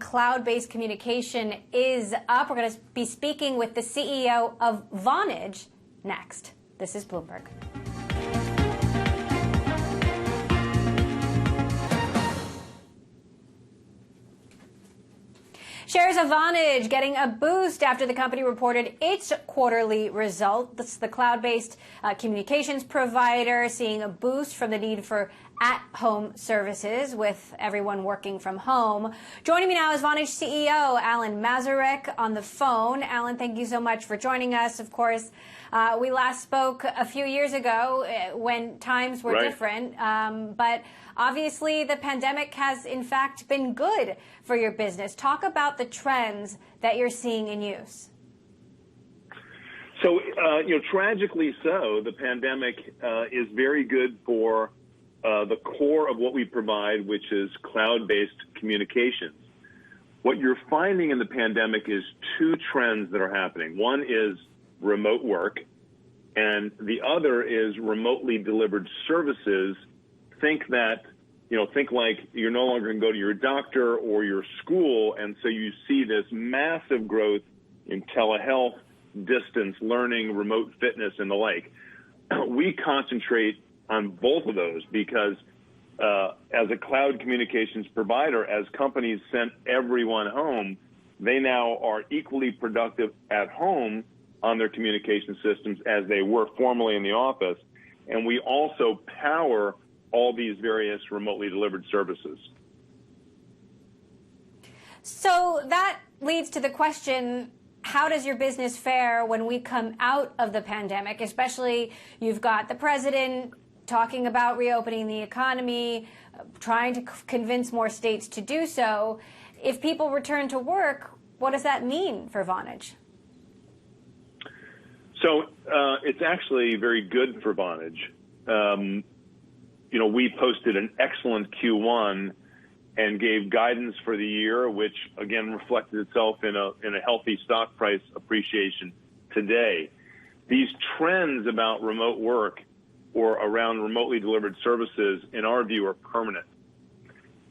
cloud-based communication is up. We're going to be speaking with the CEO of Vonage next. This is Bloomberg. Shares of Vonage getting a boost after the company reported its quarterly results. The cloud-based communications provider seeing a boost from the need for at-home services with everyone working from home. Joining me now is Vonage CEO Alan Masarek on the phone. Alan, thank you so much for joining us. Of course, we last spoke a few years ago when times were different, but obviously the pandemic has in fact been good for your business. Talk about the trends that you're seeing in use. So, tragically so, the pandemic is very good for the core of what we provide, which is cloud-based communications. What you're finding in the pandemic is two trends that are happening. One is remote work, and the other is remotely delivered services. Think like you're no longer going to go to your doctor or your school, and so you see this massive growth in telehealth, distance learning, remote fitness, and the like. We concentrate on both of those because as a cloud communications provider, as companies sent everyone home, they now are equally productive at home on their communication systems as they were formerly in the office. And we also power all these various remotely delivered services. So that leads to the question, how does your business fare when we come out of the pandemic? Especially, you've got the president talking about reopening the economy, trying to convince more states to do so. If people return to work, what does that mean for Vonage? So it's actually very good for Vonage. We posted an excellent Q1 and gave guidance for the year, which again reflected itself in a healthy stock price appreciation today. These trends about remote work or around remotely delivered services, in our view, are permanent.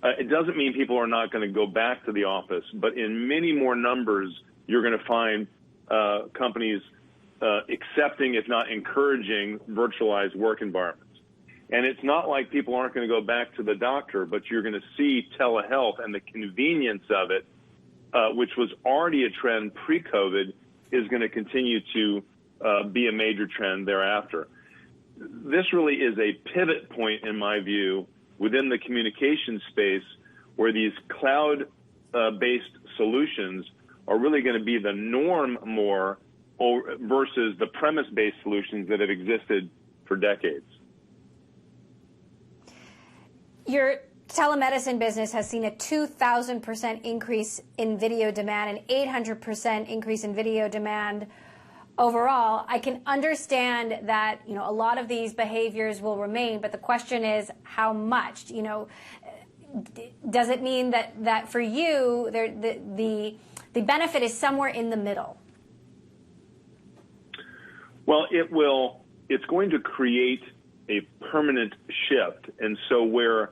It doesn't mean people are not going to go back to the office, but in many more numbers, you're going to find companies accepting, if not encouraging, virtualized work environments. And it's not like people aren't going to go back to the doctor, but you're going to see telehealth and the convenience of it, which was already a trend pre-COVID, is going to continue to be a major trend thereafter. This really is a pivot point, in my view, within the communication space where these cloud-based solutions are really going to be the norm more versus the premise-based solutions that have existed for decades. Your telemedicine business has seen a 2,000% increase in video demand, an 800% increase in video demand overall. I can understand that, a lot of these behaviors will remain, but the question is how much? Does it mean that for you, the benefit is somewhere in the middle? Well, it's going to create a permanent shift. And so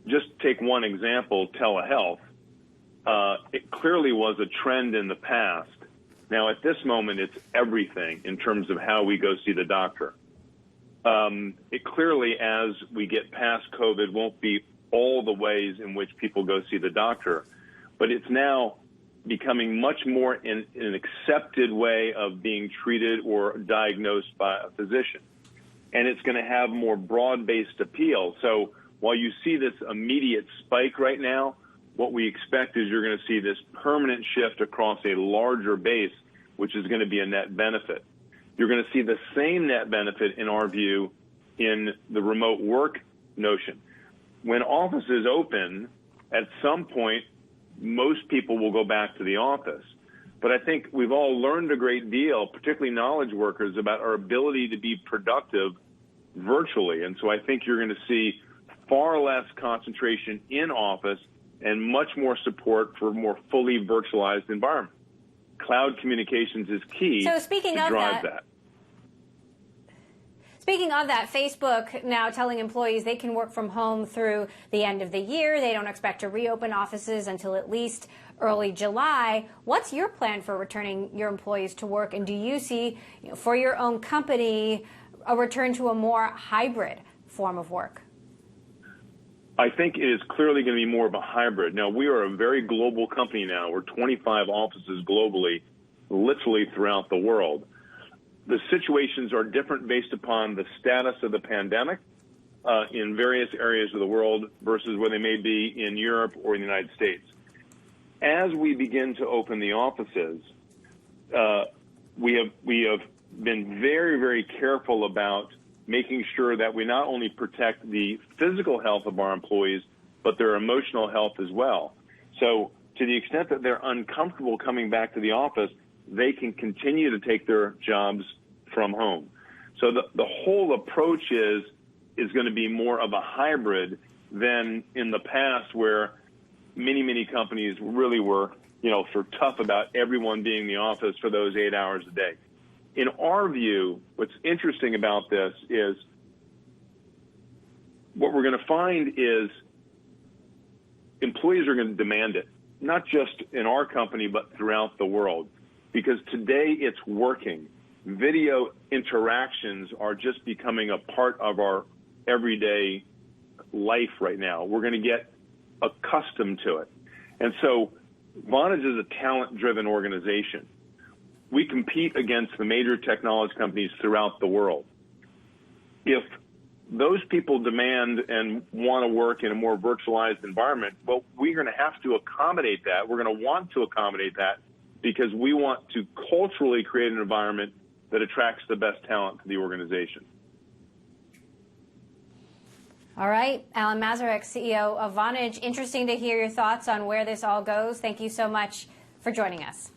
just take one example, telehealth. It clearly was a trend in the past. Now, at this moment, it's everything in terms of how we go see the doctor. It clearly, as we get past COVID, won't be all the ways in which people go see the doctor, but it's now becoming much more in an accepted way of being treated or diagnosed by a physician. And it's going to have more broad-based appeal. So while you see this immediate spike right now, what we expect is you're going to see this permanent shift across a larger base, which is going to be a net benefit. You're going to see the same net benefit, in our view, in the remote work notion. When offices open, at some point, most people will go back to the office. But I think we've all learned a great deal, particularly knowledge workers, about our ability to be productive virtually. And so I think you're going to see far less concentration in office and much more support for a more fully virtualized environment. Cloud communications is key to drive that. Speaking of that, Facebook now telling employees they can work from home through the end of the year. They don't expect to reopen offices until at least early July. What's your plan for returning your employees to work? And do you see, for your own company, a return to a more hybrid form of work? I think it is clearly going to be more of a hybrid. Now, we are a very global company now. We're 25 offices globally, literally throughout the world. The situations are different based upon the status of the pandemic in various areas of the world versus where they may be in Europe or in the United States. As we begin to open the offices, we have been very, very careful about making sure that we not only protect the physical health of our employees, but their emotional health as well. So to the extent that they're uncomfortable coming back to the office, they can continue to take their jobs from home. So the whole approach is going to be more of a hybrid than in the past, where many companies really were, sort of tough about everyone being in the office for those 8 hours a day. In our view, what's interesting about this is what we're going to find is employees are going to demand it, not just in our company, but throughout the world, because today it's working. Video interactions are just becoming a part of our everyday life right now. We're going to get accustomed to it. And so Vonage is a talent-driven organization. We compete against the major technology companies throughout the world. If those people demand and want to work in a more virtualized environment, well, we're going to have to accommodate that. We're going to want to accommodate that because we want to culturally create an environment that attracts the best talent to the organization. All right, Alan Masarek, CEO of Vonage. Interesting to hear your thoughts on where this all goes. Thank you so much for joining us.